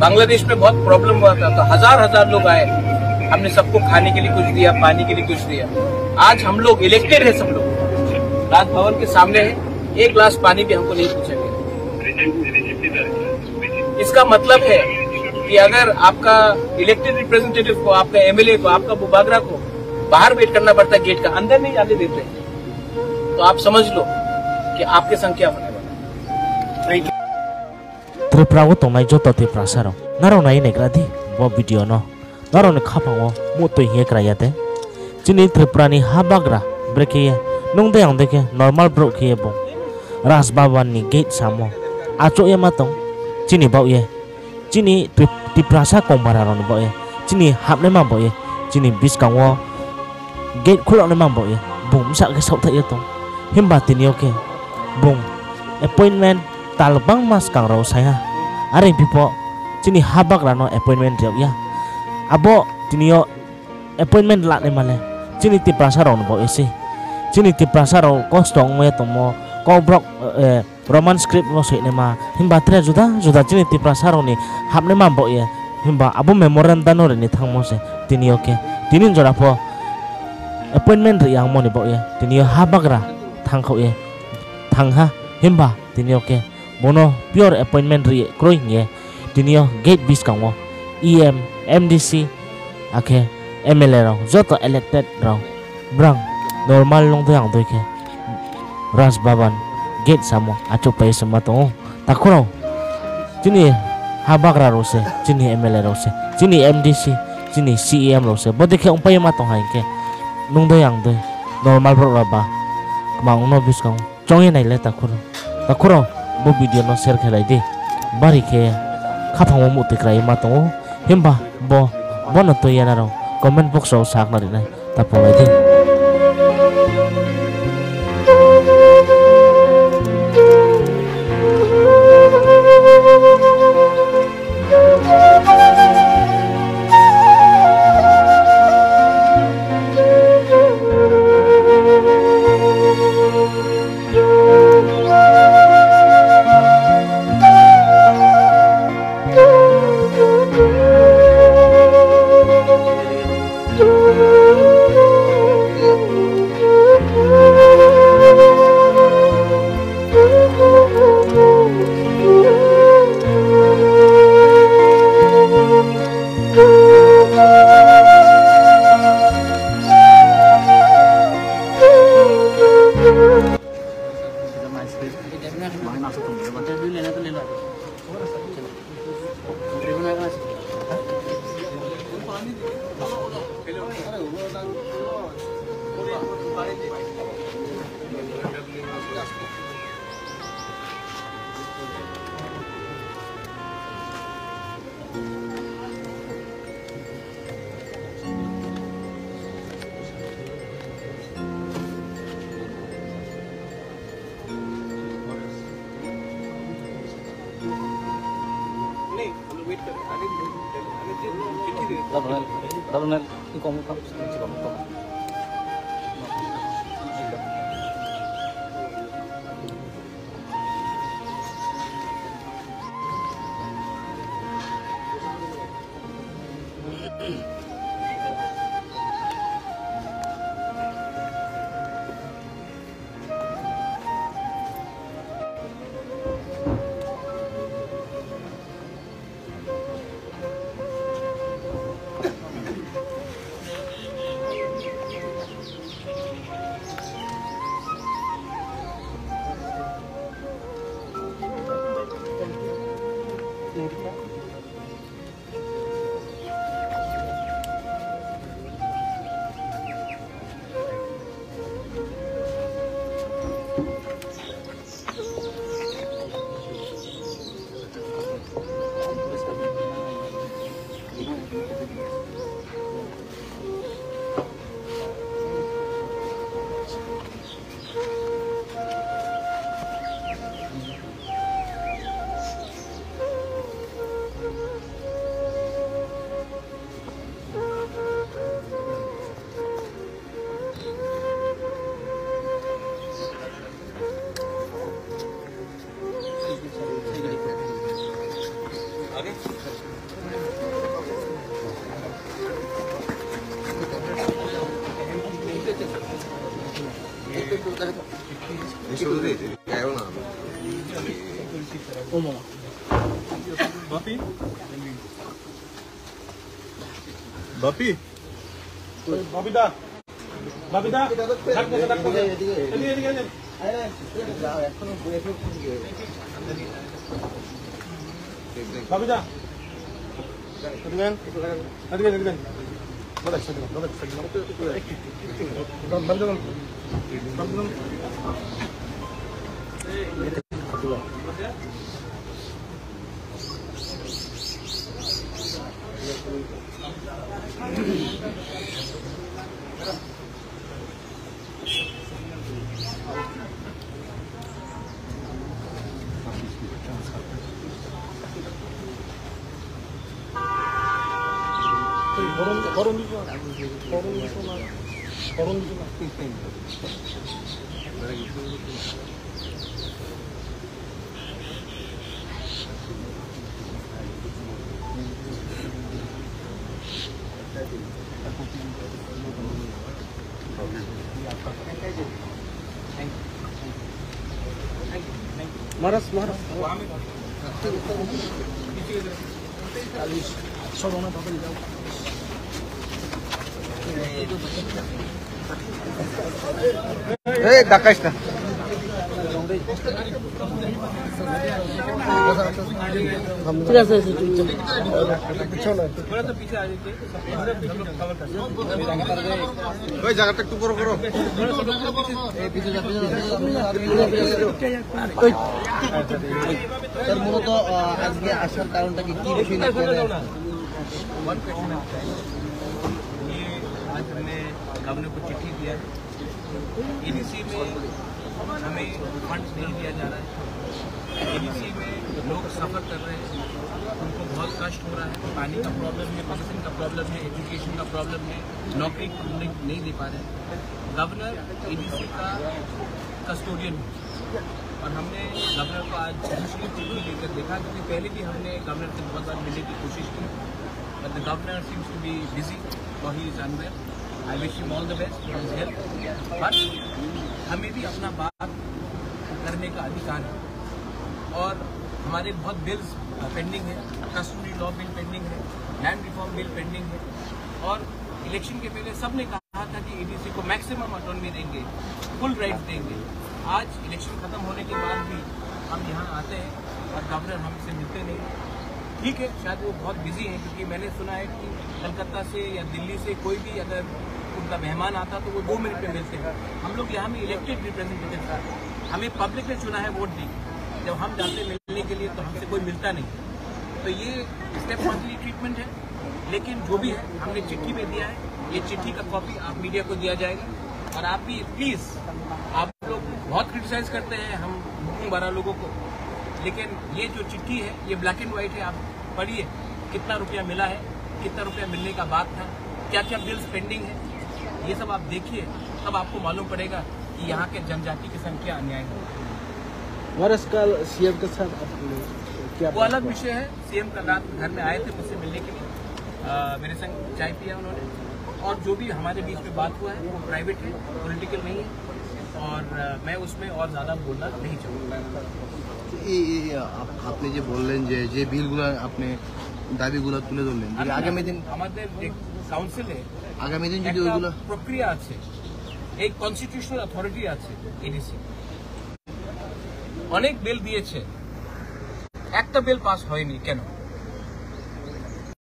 बांग्लादेश में बहुत प्रॉब्लम हुआ था, तो हजार लोग आए, हमने सबको खाने के लिए कुछ दिया, पानी के लिए कुछ दिया। आज हम लोग इलेक्टेड है, सब लोग राजभवन के सामने है, एक गिलास पानी भी हमको नहीं पूछा गया। इसका मतलब है कि अगर आपका इलेक्टेड रिप्रेजेंटेटिव को, आपका एमएलए को, आपका बुबागरा को बाहर वेट करना पड़ता है, गेट का अंदर नहीं जाने देते, तो आप समझ लो कि आपके संख्या होने वाला। त्रिपुरा को तो मैं जो तो त्रिपुरा सरो नारो नहीं निकला थी वो वीडियो नो नारो ने खापा वो मुझे ये कराया थे जिन्हें त्रिपुरा ने हाबागरा ब्रेक किया नोंदे आंधे के नॉर्मल ब्रेक किया बो राजभवन ने गेट सामो आचो ये मतों जिन्हें बाव ये जिन्हें त्रिपुरा सा कोंबारा रोने बाव ये जिन्हें हापने मां बाव ये जिन्हें बिस कांगो गेट खुला ने मां बाव ये बूम सा के साउथ ये तो हिम्बाती नियो के bung appointment talbang mas kang raw saya are pipo chini habak rano appointment ya abo tinio appointment la ne male chini ti prasa raw bo ese chini ti prasa raw kostong mo tomo ko brok roman script no se ne ma himba tre juda chini ti prasa raw ni habne ma bo ye himba abo memorandum no re ni thangmo se tinio ke tinin jora po appointment ri yang mo ni bo ye tinio habak ra thang khau ye thangha himba tinio ke bono pure appointment ri kroi nge tinio gate bis kangwo em mdc ake mla ro joto elected ro brang normal long yang doi ke ras baban gate samo acho pai sama to takuro tini habakra ro se tini mla ro se tini mdc tini cem ro se bode ke umpai ma to hai ke nung doi yang doi normal ro ba mang no bis kang chongi nai le takuro bo video no share khelai de bari ke khapang mo tikrai ma to himba bo no to yana ro comment box ro sak na rinai tapolai de Double ini kamu kan বাপি বাপিদা বাপিদা বাপিদা ডাকাইস না ঠিক আছে ওই জায়গাটা একটু বড় করো sir মূলত আজকে আসার কারণটা কি বিষয় নিয়ে आज हमने गवर्नर को चिट्ठी दिया है। एडीसी में हमें फंड्स नहीं दिया जा रहा है। एडीसी में लोग सफ़र कर रहे हैं, उनको बहुत कष्ट हो रहा है। पानी का प्रॉब्लम है, मेडिसिन का प्रॉब्लम है, एजुकेशन का प्रॉब्लम है, नौकरी नहीं दे पा रहे हैं। गवर्नर एडीसी का कस्टोडियन है और हमने गवर्नर को आज दूसरी चिट्ठी लेकर देखा, क्योंकि पहले भी हमने गवर्नर से बहुत बार मिलने की कोशिश की, but the governor seems to be busy or he is unwell. I wish him all the best for his health. But हमें भी अपना बात करने का अधिकार है और हमारे बहुत बिल्स पेंडिंग है। कस्टडी लॉ बिल पेंडिंग है, लैंड रिफॉर्म बिल पेंडिंग है और इलेक्शन के पहले सबने कहा था कि एडीसी को मैक्सिमम ऑटोनॉमी देंगे, फुल राइट्स देंगे। आज इलेक्शन खत्म होने के बाद भी हम यहाँ आते हैं और गवर्नर हमसे मिलते नहीं। ठीक है, शायद वो बहुत बिजी हैं, क्योंकि मैंने सुना है कि कलकत्ता से या दिल्ली से कोई भी अगर उनका मेहमान आता तो वो 2 मिनट में मिलते हैं। हम लोग यहाँ में इलेक्टेड रिप्रेजेंटेटिव था, हमें पब्लिक ने चुना है वोट दी। जब हम जाते मिलने के लिए तो हमसे कोई मिलता नहीं। तो ये स्टेप मंथली ट्रीटमेंट है, लेकिन जो भी है हमने चिट्ठी में दिया है। ये चिट्ठी का कॉपी आप मीडिया को दिया जाएगा और आप भी प्लीज़, आप लोग बहुत क्रिटिसाइज करते हैं हम 12 लोगों को, लेकिन ये जो चिट्ठी है ये ब्लैक एंड व्हाइट है। आप पढ़िए कितना रुपया मिला है, कितना रुपया मिलने का बात था, क्या क्या बिल्स पेंडिंग है, ये सब आप देखिए, तब आपको मालूम पड़ेगा कि यहाँ के जनजाति की संख्या अन्याय है। सीएम के साथ क्या वो अलग विषय है। सीएम कल रात घर में आए थे मुझसे मिलने के लिए, मेरे संग चाय पिया उन्होंने, और जो भी हमारे बीच में बात हुआ है वो प्राइवेट है, पॉलिटिकल नहीं है और मैं उसमें और ज़्यादा बोलना नहीं चाहूँगा। আপনি যে বললেন যে বিলগুলো আপনি দাবিগুলো তুলে ধরলেন, আগামী দিন আমাদের যে কাউন্সিলে আগামী দিন যদি ওইগুলো প্রক্রিয়া আছে, এই কনস্টিটিউশনাল অথরিটি আছে এডিসি, অনেক বিল দিয়েছে, একটা বিল পাস হয়নি কেন?